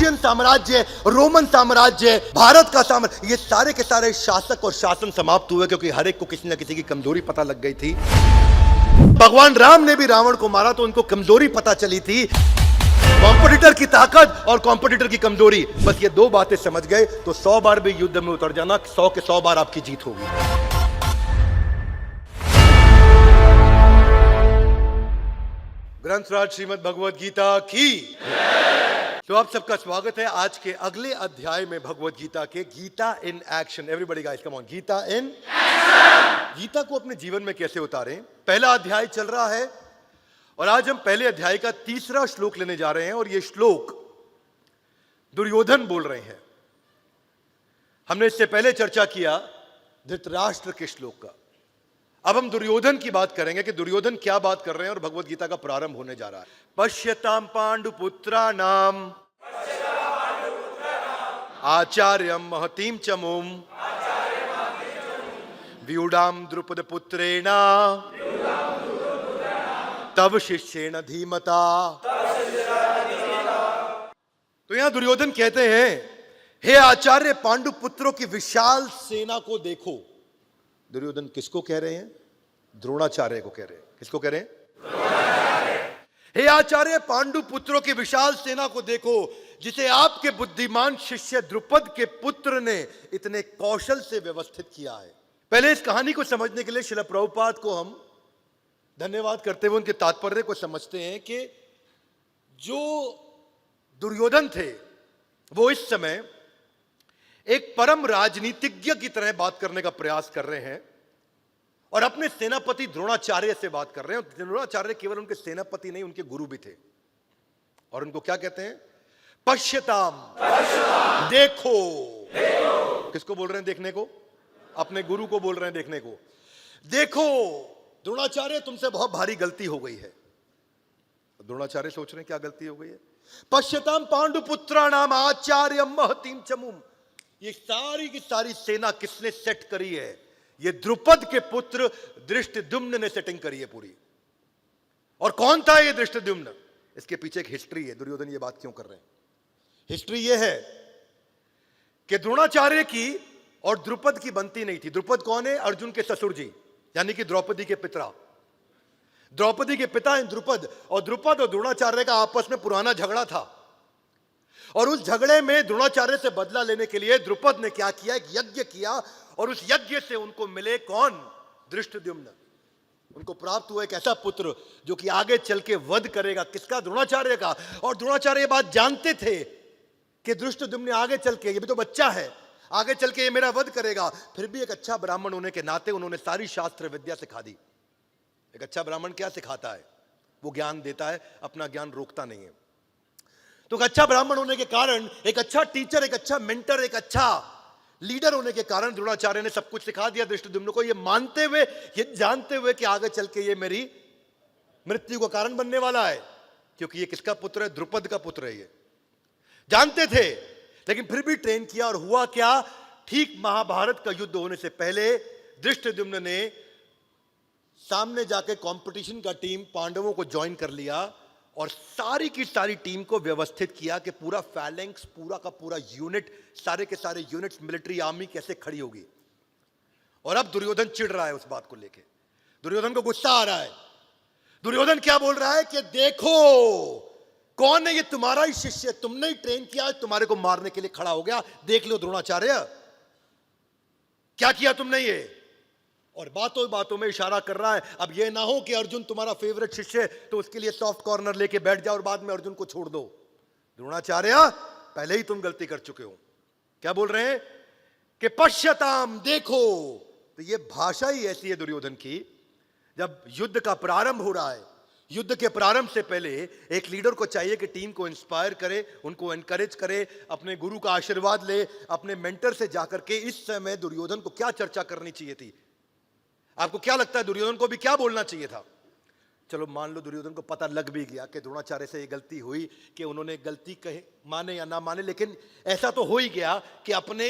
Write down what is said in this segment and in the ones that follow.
मौर्यन साम्राज्य, रोमन साम्राज्य, भारत का साम्राज्य, ये सारे के सारे शासक और शासन समाप्त हुए क्योंकि हर एक को किसी न किसी की कमजोरी पता लग गई थी। भगवान राम ने भी रावण को मारा तो उनको कमजोरी पता चली थी, कॉम्पिटिटर की ताकत और कॉम्पिटिटर की कमजोरी। बस ये दो बातें समझ गए तो 100 बार भी युद्ध में उतर जाना, 100 के 100 बार आपकी जीत होगी। ग्रंथराज श्रीमद् भगवद गीता की। तो आप सबका स्वागत है आज के अगले अध्याय में भगवद गीता के, Gita in action. Everybody guys come on, Gita in action. Gita को अपने जीवन में कैसे उतारें, पहला अध्याय चल रहा है और आज हम पहले अध्याय का तीसरा श्लोक लेने जा रहे हैं और यह श्लोक दुर्योधन बोल रहे हैं। हमने इससे पहले चर्चा किया धृतराष्ट्र के श्लोक का। अब हम दुर्योधन की बात करेंगे कि दुर्योधन क्या बात कर रहे हैं और भगवद गीता का प्रारंभ होने जा रहा है। पश्यताम पांडुपुत्राणाम आचार्यम महतीम चमुम व्यूढ़ाम द्रुपद पुत्रेण तव शिष्येण धीमता। तो यहां दुर्योधन कहते हैं, हे आचार्य पांडुपुत्रों की विशाल सेना को देखो। दुर्योधन किसको कह रहे हैं? द्रोणाचार्य को कह रहे हैं। किसको कह रहे हैं? हे आचार्य पांडुपुत्रों की विशाल सेना को देखो जिसे आपके बुद्धिमान शिष्य द्रुपद के पुत्र ने इतने कौशल से व्यवस्थित किया है। पहले इस कहानी को समझने के लिए श्रील प्रभुपाद को हम धन्यवाद करते हुए उनके तात्पर्य को समझते हैं कि जो दुर्योधन थे वो इस समय एक परम राजनीतिज्ञ की तरह बात करने का प्रयास कर रहे हैं और अपने सेनापति द्रोणाचार्य से बात कर रहे हैं। द्रोणाचार्य केवल उनके सेनापति नहीं, उनके गुरु भी थे। और उनको क्या कहते हैं? पश्यताम, देखो। किसको बोल रहे हैं देखने को? अपने गुरु को बोल रहे हैं देखने को। देखो द्रोणाचार्य, तुमसे बहुत भारी गलती हो गई है। द्रोणाचार्य सोच रहे हैं क्या गलती हो गई है? पश्यताम पांडुपुत्राणाम आचार्यम महतीम चमुम। ये सारी की सारी सेना किसने सेट करी है? ये द्रुपद के पुत्र धृष्टद्युम्न ने सेटिंग करी है पूरी। और कौन था ये धृष्टद्युम्न? इसके पीछे एक हिस्ट्री है। दुर्योधन ये बात क्यों कर रहे हैं? हिस्ट्री ये है कि द्रोणाचार्य की और द्रुपद की बनती नहीं थी। द्रुपद कौन है? अर्जुन के ससुर जी, यानी कि द्रौपदी के पिता। द्रौपदी के पिता हैं द्रुपद, और द्रुपद और द्रोणाचार्य का आपस में पुराना झगड़ा था। और उस झगड़े में द्रोणाचार्य से बदला लेने के लिए द्रुपद ने क्या किया? एक यज्ञ किया और उस यज्ञ से उनको मिले कौन? धृष्टद्युम्न। उनको प्राप्त हुआ एक ऐसा पुत्र जो कि आगे चल के वध करेगा। किसका? द्रोणाचार्य का। और द्रोणाचार्य ये बात जानते थे कि धृष्टद्युम्न आगे चल के, ये भी तो बच्चा है, आगे चल के ये मेरा वध करेगा। फिर भी एक अच्छा ब्राह्मण होने के नाते उन्होंने सारी शास्त्र विद्या सिखा दी। एक अच्छा ब्राह्मण क्या सिखाता है? वो ज्ञान देता है, अपना ज्ञान रोकता नहीं है। तो एक अच्छा ब्राह्मण होने के कारण, एक अच्छा टीचर, एक अच्छा मेंटर, एक अच्छा लीडर होने के कारण द्रोणाचार्य ने सब कुछ सिखा दिया धृष्टद्युम्न को, ये मानते हुए, ये जानते हुए कि आगे चल के ये मेरी मृत्यु का कारण बनने वाला है। क्योंकि ये किसका पुत्र है? द्रुपद का पुत्र है। ये जानते थे, लेकिन फिर भी ट्रेन किया। और हुआ क्या? ठीक महाभारत का युद्ध होने से पहले धृष्टद्युम्न ने सामने जाके कंपटीशन का टीम पांडवों को ज्वाइन कर लिया और सारी की सारी टीम को व्यवस्थित किया कि पूरा फैलेंक्स, पूरा का पूरा यूनिट, सारे के सारे यूनिट्स, मिलिट्री आर्मी कैसे खड़ी होगी। और अब दुर्योधन चिढ़ रहा है उस बात को लेके। दुर्योधन को गुस्सा आ रहा है। दुर्योधन क्या बोल रहा है कि देखो कौन है ये? तुम्हारा ही शिष्य, तुमने ही ट्रेन किया, तुम्हारे को मारने के लिए खड़ा हो गया। देख लो द्रोणाचार्य, क्या किया तुमने ये। और बातों बातों में इशारा कर रहा है, अब ये ना हो कि अर्जुन तुम्हारा फेवरेट शिष्य है तो उसके लिए सॉफ्ट कॉर्नर लेके बैठ जाओ और बाद में अर्जुन को छोड़ दो। द्रोणाचार्य, पहले ही तुम गलती कर चुके हो। क्या बोल रहे हैं? कि पश्यताम, देखो। तो ये भाषा ही ऐसी है दुर्योधन की। जब युद्ध का प्रारंभ हो रहा है, युद्ध के प्रारंभ से पहले एक लीडर को चाहिए कि टीम को इंस्पायर करे, उनको एनकरेज करे, अपने गुरु का आशीर्वाद ले, अपने मेंटर से जाकर के। इस समय दुर्योधन को क्या चर्चा करनी चाहिए थी? आपको क्या लगता है दुर्योधन को भी क्या बोलना चाहिए था? चलो मान लो दुर्योधन को पता लग भी गया कि द्रोणाचार्य से ये गलती हुई, कि उन्होंने गलती कहे, माने या ना माने, लेकिन ऐसा तो हो ही गया कि अपने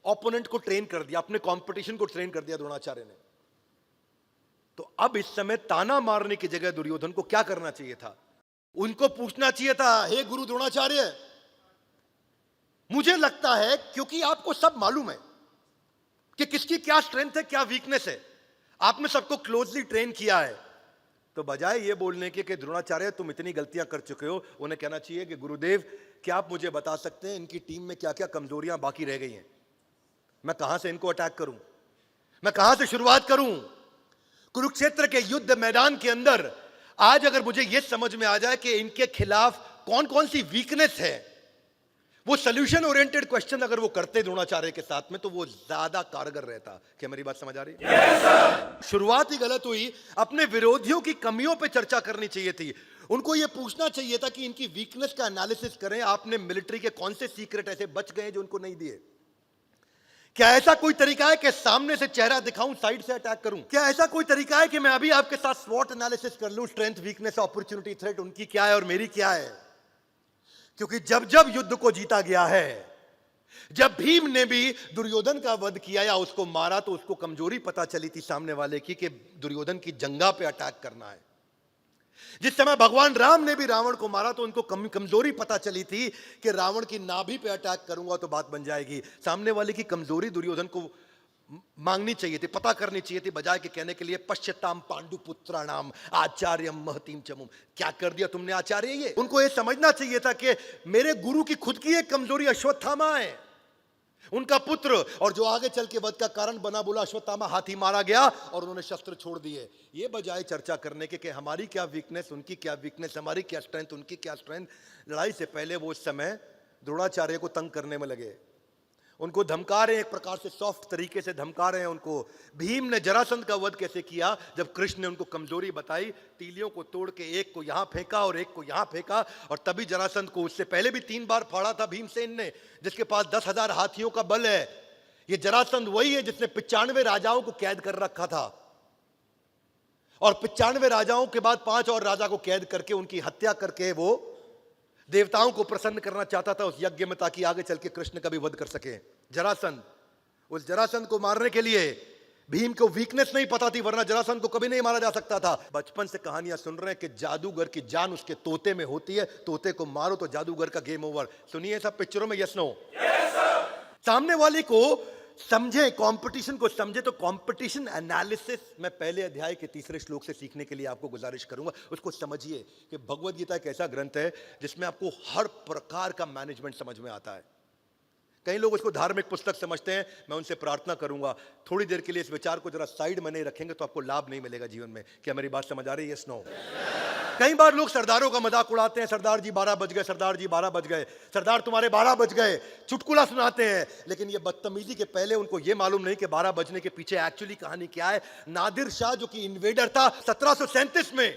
ओपोनेंट को ट्रेन कर दिया, अपने कंपटीशन को ट्रेन कर दिया द्रोणाचार्य ने। तो अब इस समय ताना मारने की जगह दुर्योधन को क्या करना चाहिए था? उनको पूछना चाहिए था, हे गुरु द्रोणाचार्य, मुझे लगता है क्योंकि आपको सब मालूम है कि किसकी क्या स्ट्रेंथ है, क्या वीकनेस है, आपने सबको क्लोजली ट्रेन किया है, तो बजाय ये बोलने के कि द्रोणाचार्य तुम इतनी गलतियां कर चुके हो, उन्हें कहना चाहिए कि गुरुदेव क्या आप मुझे बता सकते हैं इनकी टीम में क्या क्या कमजोरियां बाकी रह गई हैं, मैं कहां से इनको अटैक करूं, मैं कहां से शुरुआत करूं। कुरुक्षेत्र के युद्ध मैदान के अंदर आज अगर मुझे यह समझ में आ जाए कि इनके खिलाफ कौन कौन सी वीकनेस है, वो सोल्यूशन ओरिएंटेड क्वेश्चन अगर वो करते द्रोणाचार्य के साथ में, तो वो ज्यादा कारगर रहता। क्या मेरी बात समझ आ रही है? yes, शुरुआत ही गलत हुई। अपने विरोधियों की कमियों पे चर्चा करनी चाहिए थी, उनको ये पूछना चाहिए था कि इनकी वीकनेस का एनालिसिस करें, आपने मिलिट्री के कौन से सीक्रेट ऐसे बच गए जो उनको नहीं दिए। क्या ऐसा कोई तरीका है कि सामने से चेहरा दिखाऊं, साइड से अटैक करूं? क्या ऐसा कोई तरीका है कि मैं अभी आपके साथ स्वॉट एनालिसिस कर लूं, स्ट्रेंथ, वीकनेस, अपॉर्चुनिटी, थ्रेट उनकी क्या है और मेरी क्या है? क्योंकि जब जब युद्ध को जीता गया है, जब भीम ने भी दुर्योधन का वध किया या उसको मारा, तो उसको कमजोरी पता चली थी सामने वाले की कि दुर्योधन की जंगा पे अटैक करना है। जिस समय भगवान राम ने भी रावण को मारा, तो उनको कमजोरी पता चली थी कि रावण की नाभि पे अटैक करूंगा तो बात बन जाएगी। सामने वाले की कमजोरी दुर्योधन को मांगनी चाहिए थी, पता करनी चाहिए थी, बजाय के कहने के लिए पश्यताम पांडुपुत्राणाम आचार्यम महतीम चमुम। क्या कर दिया तुमने आचार्य? ये उनको ये समझना चाहिए था कि मेरे गुरु की खुद की एक कमजोरी अश्वत्थामा है, उनका पुत्र, और जो आगे चल के वध का कारण बना। बोला अश्वत्थामा हाथी मारा गया और उन्होंने शस्त्र छोड़ दिए। ये बजाय चर्चा करने के कि हमारी क्या वीकनेस, उनकी क्या वीकनेस, हमारी क्या स्ट्रेंथ, उनकी क्या स्ट्रेंथ। लड़ाई से पहले वो उस समय द्रोणाचार्य को तंग करने में लगे, उनको धमका रहे हैं, एक प्रकार से सॉफ्ट तरीके से धमका रहे हैं उनको। भीम ने जरासंध का वध कैसे किया? जब कृष्ण ने उनको कमजोरी बताई, तीलियों को तोड़ के एक को यहां फेंका और एक को यहां फेंका, और तभी जरासंध को उससे पहले भी 3 बार फाड़ा था भीमसेन ने, जिसके पास 10,000 हाथियों का बल है। ये जरासंध वही है जिसने 95 राजाओं को कैद कर रखा था, और 95 राजाओं के बाद 5 और राजा को कैद करके उनकी हत्या करके वो देवताओं को प्रसन्न करना चाहता था उस यज्ञ में, ताकि आगे चल के कृष्ण का भी वध कर सके। जरासंध, उस जरासंध को मारने के लिए भीम को वीकनेस नहीं पता थी, वरना जरासंध को कभी नहीं मारा जा सकता था। बचपन से कहानियां सुन रहे हैं कि जादूगर की जान उसके तोते में होती है, तोते को मारो तो जादूगर का गेम ओवर। सुनिए सब पिक्चरों में, यस नो? सामने वाले को समझे, कंपटीशन को समझे। तो कंपटीशन एनालिसिस मैं पहले अध्याय के 3रे श्लोक से सीखने के लिए आपको गुजारिश करूंगा। उसको समझिए कि भगवद गीता एक ऐसा ग्रंथ है जिसमें आपको हर प्रकार का मैनेजमेंट समझ में आता है। कई लोग उसको धार्मिक पुस्तक समझते हैं। मैं उनसे प्रार्थना करूंगा थोड़ी देर के लिए इस विचार को जरा साइड में नहीं रखेंगे तो आपको लाभ नहीं मिलेगा जीवन में। क्या मेरी बात समझ आ रही है? Yes no? कई बार लोग सरदारों का मजाक उड़ाते हैं, सरदार जी 12 बज गए, सरदार जी 12 बज गए, सरदार तुम्हारे 12 बज गए, चुटकुला सुनाते हैं। लेकिन ये बदतमीजी के पहले उनको ये मालूम नहीं कि 12 बजने के पीछे एक्चुअली कहानी क्या है। नादिर शाह जो कि इन्वेडर था 1737 में,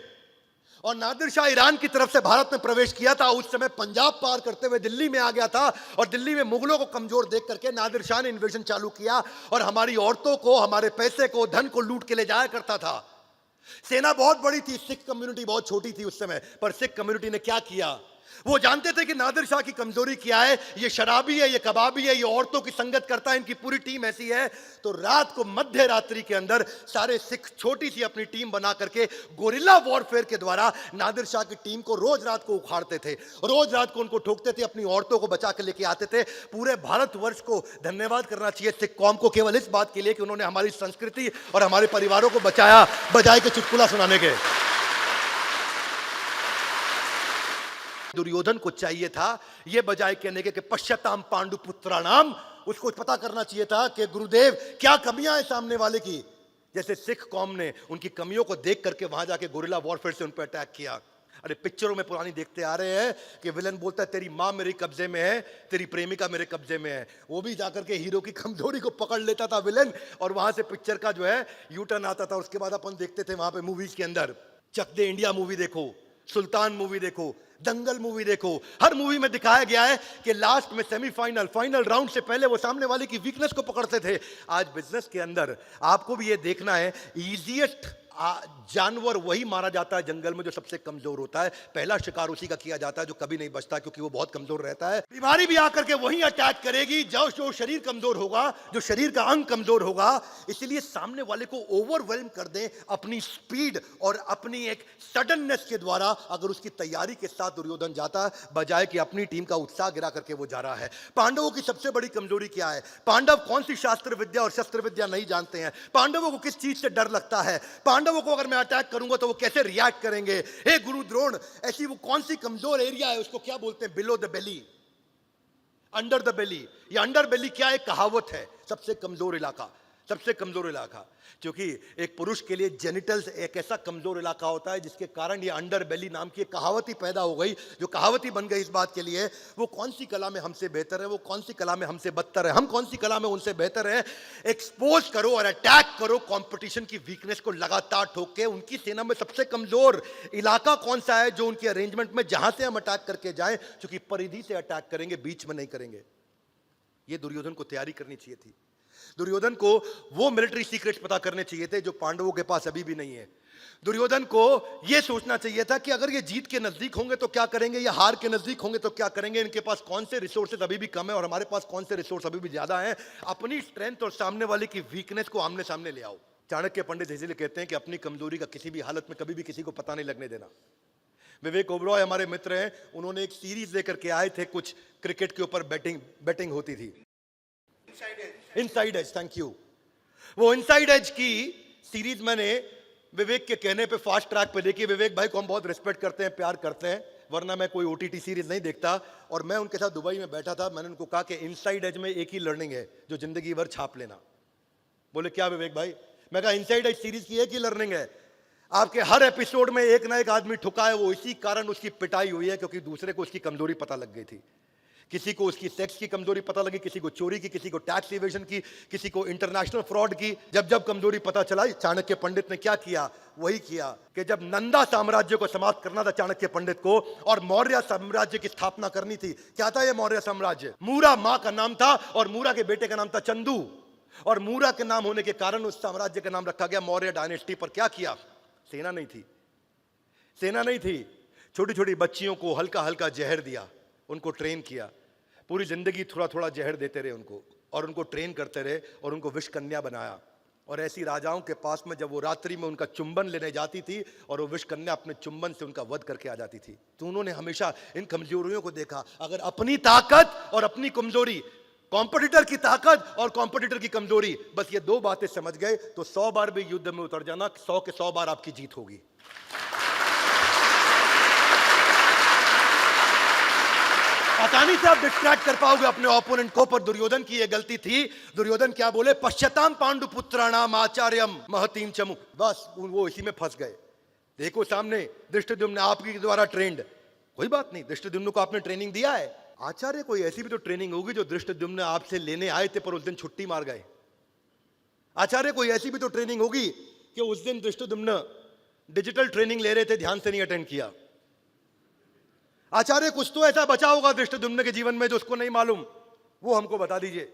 और नादिर शाह ईरान की तरफ से भारत में प्रवेश किया था, उस समय पंजाब पार करते हुए दिल्ली में आ गया था, और दिल्ली में मुगलों को कमजोर देख करके नादिर शाह ने इन्वेजन चालू किया, और हमारी औरतों को, हमारे पैसे को, धन को लूट के ले जाया करता था। सेना बहुत बड़ी थी, सिख कम्युनिटी बहुत छोटी थी उस समय, पर सिख कम्युनिटी ने क्या किया? वो जानते थे कि नादिर शाह की कमजोरी क्या है, ये शराबी है, ये कबाबी है, ये औरतों की संगत करता है, इनकी पूरी टीम ऐसी है। तो रात को मध्य रात्रि के अंदर सारे सिख छोटी सी अपनी टीम बना करके गोरिल्ला वॉरफेयर के द्वारा नादिर शाह की टीम को रोज रात को उखाड़ते थे, रोज रात को उनको ठोकते थे, अपनी औरतों को बचा के लेके आते थे। पूरे भारतवर्ष को धन्यवाद करना चाहिए सिख कौम को केवल इस बात के लिए कि उन्होंने हमारी संस्कृति और हमारे परिवारों को बचाया, बजाय के चुटकुला सुनाने के। दुर्योधन को चाहिए था ये बजाय कहने के पश्यताम पांडुपुत्राणाम, उसको पता करना चाहिए था कि गुरुदेव क्या कमियां हैं सामने वाले की। जैसे सिख कौम ने उनकी कमियों को देख करके वहां जाके गोरिल्ला वॉरफेयर से उन पर अटैक किया। अरे पिक्चरों में पुरानी देखते आ रहे हैं कि विलन बोलता है तेरी मां मेरे कब्जे में है, तेरी प्रेमिका मेरे कब्जे में है। वो भी जाकर के हीरो की कमजोरी को पकड़ लेता था विलन, और वहां से पिक्चर का जो है यू टर्न आता था। उसके बाद अपन देखते थे वहां पे मूवीज के अंदर, चक दे इंडिया मूवी देखो, सुल्तान मूवी देखो, दंगल मूवी देखो, हर मूवी में दिखाया गया है कि लास्ट में सेमीफाइनल, फाइनल राउंड से पहले वो सामने वाले की वीकनेस को पकड़ते थे। आज बिजनेस के अंदर आपको भी ये देखना है, इजीएस्ट जानवर वही मारा जाता है जंगल में जो सबसे कमजोर होता है। पहला शिकार उसी का किया जाता है जो कभी नहीं बचता, क्योंकि वो बहुत कमजोर रहता है। बीमारी भी आकर के वही अटैक करेगी जो शरीर कमजोर होगा, जो शरीर का अंग कमजोर होगा। इसलिए सामने वाले को ओवरवेल्म कर दें अपनी स्पीड और अपनी एक सडननेस के द्वारा, अगर उसकी तैयारी के साथ दुर्योधन जाता, बजाय कि अपनी टीम का उत्साह गिरा करके वो जा रहा है। पांडवों की सबसे बड़ी कमजोरी क्या है? पांडव कौन सी शास्त्र विद्या और शस्त्र विद्या नहीं जानते हैं। पांडवों को किस चीज से डर लगता है? पांडवों को अगर मैं अटैक करूंगा तो वो कैसे रिएक्ट करेंगे? हे गुरु द्रोण, ऐसी वो कौन सी कमजोर एरिया है, उसको क्या बोलते हैं? Below the belly, under the belly. ये अंडर बेली क्या है? कहावत है, सबसे कमजोर इलाका, सबसे कमजोर इलाका। क्योंकि एक पुरुष के लिए जेनिटल्स एक ऐसा कमजोर इलाका होता है जिसके कारण ये अंडर बेली नाम की कहावत ही पैदा हो गई, जो कहावत ही बन गई इस बात के लिए। वो कौन सी कला में हमसे बेहतर है, वो कौन सी कला में हमसे बदतर है, हम कौन सी कला में उनसे बेहतर है। एक्सपोज करो और अटैक करो कंपटीशन की वीकनेस को लगातार ठोक के। उनकी सेना में सबसे कमजोर इलाका कौन सा है जो उनके अरेंजमेंट में, जहां से हम अटैक करके जाएं, क्योंकि परिधि से अटैक करेंगे, बीच में नहीं करेंगे। ये दुर्योधन को तैयारी करनी चाहिए थी। दुर्योधन को वो मिलिट्री सीक्रेट्स पता करने चाहिए थे जो पांडवों के पास अभी भी नहीं है। दुर्योधन को यह सोचना चाहिए था कि अगर ये जीत के नजदीक होंगे तो क्या करेंगे, या हार के नजदीक होंगे तो क्या करेंगे, इनके पास कौन से रिसोर्सेज अभी भी कम है और हमारे पास कौन से रिसोर्स अभी भी ज्यादा हैं। अपनी स्ट्रेंथ और सामने वाले की वीकनेस को आमने सामने ले आओ। चाणक्य पंडित इसलिए कहते हैं कि अपनी कमजोरी का किसी भी हालत में कभी भी किसी को पता नहीं लगने देना। विवेक ओबरॉय हमारे मित्र हैं, उन्होंने एक सीरीज लेकर के आए थे, कुछ क्रिकेट के ऊपर बैटिंग होती थी, इनसाइड एज। Thank you. वो इनसाइड एज की सीरीज मैंने विवेक के कहने पे फास्ट ट्रैक पे देखी। विवेक भाई को हम बहुत रिस्पेक्ट करते हैं, प्यार करते हैं, वरना मैं कोई ओटीटी सीरीज नहीं देखता। और मैं उनके साथ दुबई में बैठा था, मैंने उनको कहा कि इनसाइड एज में एक ही लर्निंग है जो जिंदगी भर छाप लेना। बोले क्या विवेक भाई? मैं कहा इनसाइड एज सीरीज की एक ही लर्निंग है, आपके हर एपिसोड में एक ना एक आदमी ठुका है, वो इसी कारण उसकी पिटाई हुई है क्योंकि दूसरे को उसकी कमजोरी पता लग गई थी। किसी को उसकी सेक्स की कमजोरी पता लगी, किसी को चोरी की, किसी को टैक्स इवेजन की, किसी को इंटरनेशनल फ्रॉड की। जब जब कमजोरी पता चला, चाणक्य पंडित ने क्या किया? वही किया कि जब नंदा साम्राज्य को समाप्त करना था चाणक्य पंडित को, और मौर्य साम्राज्य की स्थापना करनी थी। क्या था ये मौर्य साम्राज्य? मूरा मां का नाम था और मूरा के बेटे का नाम था चंदू, और मूरा के नाम होने के कारण उस साम्राज्य का नाम रखा गया मौर्य डायनेस्टी। पर क्या किया? सेना नहीं थी, सेना नहीं थी। छोटी छोटी बच्चियों को हल्का हल्का जहर दिया, उनको ट्रेन किया, पूरी जिंदगी थोड़ा थोड़ा जहर देते रहे उनको, और उनको ट्रेन करते रहे और उनको विष कन्या बनाया। और ऐसी राजाओं के पास में जब वो रात्रि में उनका चुंबन लेने जाती थी और वो विष कन्या अपने चुंबन से उनका वध करके आ जाती थी। तो उन्होंने हमेशा इन कमजोरियों को देखा। अगर अपनी ताकत और अपनी कमजोरी, कॉम्पिटिटर की ताकत और कॉम्पिटिटर की कमजोरी, बस ये दो बातें समझ गए तो 100 बार भी युद्ध में उतर जाना, 100 के 100 बार आपकी जीत होगी। आसानी से आप डिस्ट्रैक्ट कर पाओगे अपने ओपोनेंट को। पर दुर्योधन की यह गलती थी। दुर्योधन क्या बोले? पश्चाताम पांडुपुत्राणाम आचार्यम महतीम चमु। बस वो इसी में फंस गए। देखो सामने धृष्टद्युम्न आपके द्वारा ट्रेंड, कोई बात नहीं, धृष्टद्युम्न को आपने ट्रेनिंग दिया है। आचार्य कोई ऐसी भी तो ट्रेनिंग होगी जो धृष्टद्युम्न आपसे लेने आए थे पर उस दिन छुट्टी मार गए। आचार्य कोई ऐसी भी तो ट्रेनिंग होगी कि उस दिन धृष्टद्युम्न डिजिटल ट्रेनिंग ले रहे थे, ध्यान से नहीं अटेंड किया। आचार्य कुछ तो ऐसा बचा होगा धृष्टद्युम्न के जीवन में जो उसको नहीं मालूम, वो हमको बता दीजिए।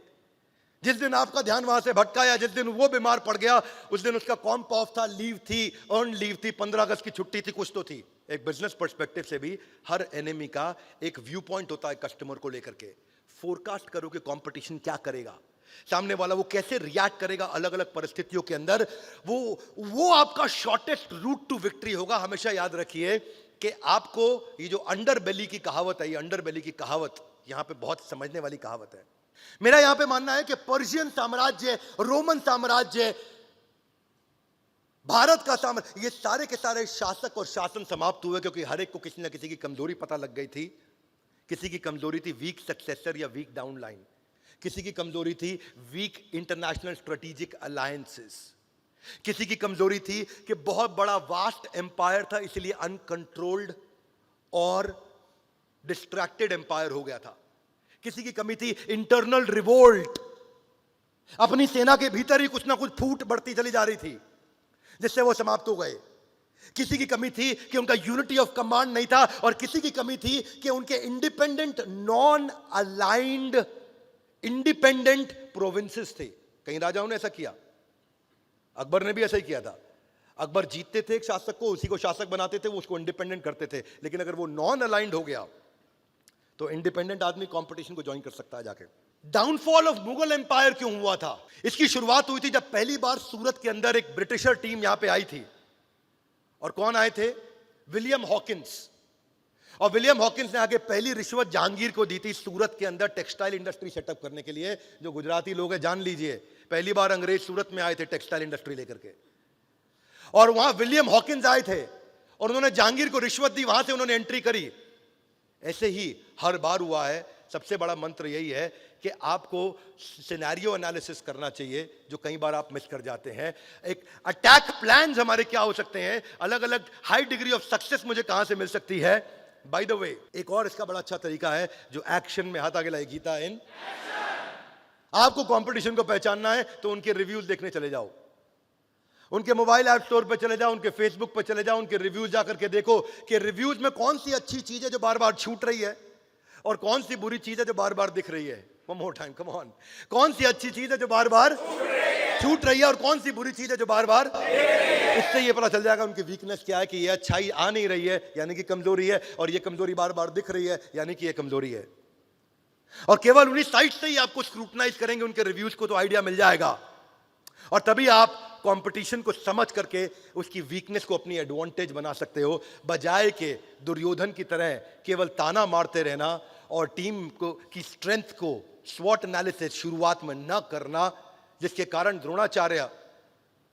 जिस दिन आपका ध्यान वहां से भटका या जिस दिन वो बीमार पड़ गया, उस दिन उसका कॉम्प ऑफ था, लीव थी, अर्न लीव थी, 15 अगस्त की छुट्टी थी, कुछ तो थी। एक बिजनेस पर्सपेक्टिव से भी हर एनिमी का एक व्यू पॉइंट होता है कस्टमर को लेकर के। फोरकास्ट करो कि कंपटीशन क्या करेगा, सामने वाला वो कैसे रिएक्ट करेगा अलग अलग परिस्थितियों के अंदर। वो आपका शॉर्टेस्ट रूट टू विक्ट्री होगा। हमेशा याद रखिए कि आपको ये जो अंडर बेली की कहावत है, ये अंडर बेली की कहावत यहां पे बहुत समझने वाली कहावत है। मेरा यहां पे मानना है कि पर्शियन साम्राज्य, रोमन साम्राज्य, भारत का साम्राज्य, ये सारे के सारे शासक और शासन समाप्त हुए क्योंकि हर एक को किसी ना किसी की कमजोरी पता लग गई थी। किसी की कमजोरी थी वीक सक्सेसर या वीक डाउनलाइन, किसी की कमजोरी थी वीक इंटरनेशनल स्ट्रेटेजिक अलायंसेस, किसी की कमजोरी थी कि बहुत बड़ा वास्ट एम्पायर था इसलिए अनकंट्रोल्ड और डिस्ट्रैक्टेड एम्पायर हो गया था। किसी की कमी थी इंटरनल रिवोल्ट, अपनी सेना के भीतर ही कुछ ना कुछ फूट बढ़ती चली जा रही थी जिससे वो समाप्त हो गए। किसी की कमी थी कि उनका यूनिटी ऑफ कमांड नहीं था, और किसी की कमी थी कि उनके independent non aligned independent provinces थे। कई राजाओं ने ऐसा किया, अकबर ने भी ऐसा ही किया था। अकबर जीतते थे एक शासक को, उसी को शासक बनाते थे, वो उसको इंडिपेंडेंट करते थे। लेकिन अगर वो नॉन अलाइंड हो गया तो इंडिपेंडेंट आदमी कंपटीशन को ज्वाइन कर सकता है जाके। डाउनफॉल ऑफ मुगल एम्पायर क्यों हुआ था? इसकी शुरुआत हुई थी जब पहली बार सूरत के अंदर एक ब्रिटिशर टीम यहां पे आई थी। और कौन आए थे? William Hawkins. और विलियम हॉकिंस ने आगे पहली रिश्वत जहांगीर को दी थी सूरत के अंदर टेक्सटाइल इंडस्ट्री सेटअप करने के लिए। जो गुजराती लोग हैं जान लीजिए, पहली बार अंग्रेज सूरत में आए थे टेक्सटाइल इंडस्ट्री लेकर के, और वहां विलियम हॉकिंस आए थे और उन्होंने जहांगीर को रिश्वत दी, वहां से उन्होंने एंट्री करी। ऐसे ही हर बार हुआ है। सबसे बड़ा मंत्र यही है कि आपको सिनेरियो एनालिसिस करना चाहिए, जो कई बार आप मिस कर जाते हैं। एक अटैक प्लान्स हमारे क्या हो सकते हैं, अलग अलग हाई डिग्री ऑफ सक्सेस मुझे कहां से मिल सकती है। बाय द वे, एक और इसका बड़ा अच्छा तरीका है जो एक्शन में हाथ आगे लाए, गीता इन आपको कंपटीशन को पहचानना है तो उनके रिव्यूज देखने चले जाओ, उनके मोबाइल ऐप स्टोर पे चले जाओ, उनके फेसबुक पे चले जाओ, उनके रिव्यूज जाकर के देखो कि रिव्यूज में कौन सी अच्छी चीज है जो बार बार छूट रही है और कौन सी बुरी चीज है जो बार बार दिख रही है। One more time, come on. कौन सी अच्छी चीज है जो बार बार छूट रही है और कौन सी बुरी चीज है जो बार बार। इससे ये पता चल जाएगा उनकी वीकनेस क्या है, कि ये अच्छाई आ नहीं रही है यानी कि कमजोरी है, और ये कमजोरी बार बार दिख रही है यानी कि ये कमजोरी है। और केवल उन्हीं साइट से ही आपको स्क्रूटनाइज करेंगे उनके रिव्यूज को, तो आइडिया मिल जाएगा। और तभी आप कंपटीशन को समझ करके उसकी वीकनेस को अपनी एडवांटेज बना सकते हो, बजाय के दुर्योधन की तरह केवल ताना मारते रहना और टीम को की स्ट्रेंथ को स्वॉट एनालिसिस शुरुआत में न करना, जिसके कारण द्रोणाचार्य,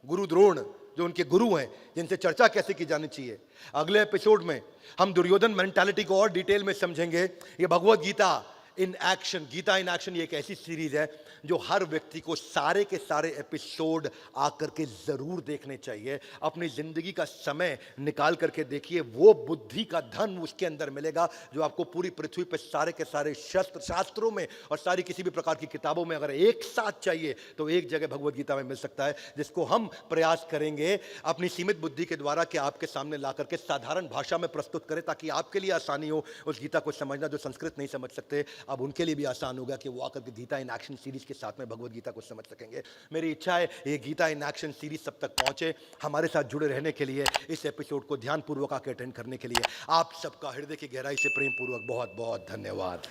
गुरु द्रोण जो उनके गुरु हैं, जिनसे चर्चा कैसे की जानी चाहिए। अगले एपिसोड में हम दुर्योधन मेंटालिटी को और डिटेल में समझेंगे। ये Bhagavad Gita in action, Gita in action, ये एक ऐसी सीरीज है जो हर व्यक्ति को सारे के सारे एपिसोड आकर के जरूर देखने चाहिए। अपनी जिंदगी का समय निकाल करके देखिए, वो बुद्धि का धन उसके अंदर मिलेगा जो आपको पूरी पृथ्वी पर सारे के सारे शास्त्रों में और सारी किसी भी प्रकार की किताबों में अगर एक साथ चाहिए तो एक जगह भगवत गीता में मिल सकता है, जिसको हम प्रयास करेंगे अपनी सीमित बुद्धि के द्वारा कि आपके सामने ला करके साधारण भाषा में प्रस्तुत करें, ताकि आपके लिए आसानी हो उस गीता को समझना जो संस्कृत नहीं समझ सकते। अब उनके लिए भी आसान होगा कि वो आकर के गीता इन एक्शन सीरीज के साथ में भगवत गीता को समझ सकेंगे। मेरी इच्छा है ये गीता इन एक्शन सीरीज सब तक पहुंचे। हमारे साथ जुड़े रहने के लिए, इस एपिसोड को ध्यानपूर्वक आकर अटेंड करने के लिए आप सबका हृदय की गहराई से प्रेम पूर्वक बहुत बहुत धन्यवाद।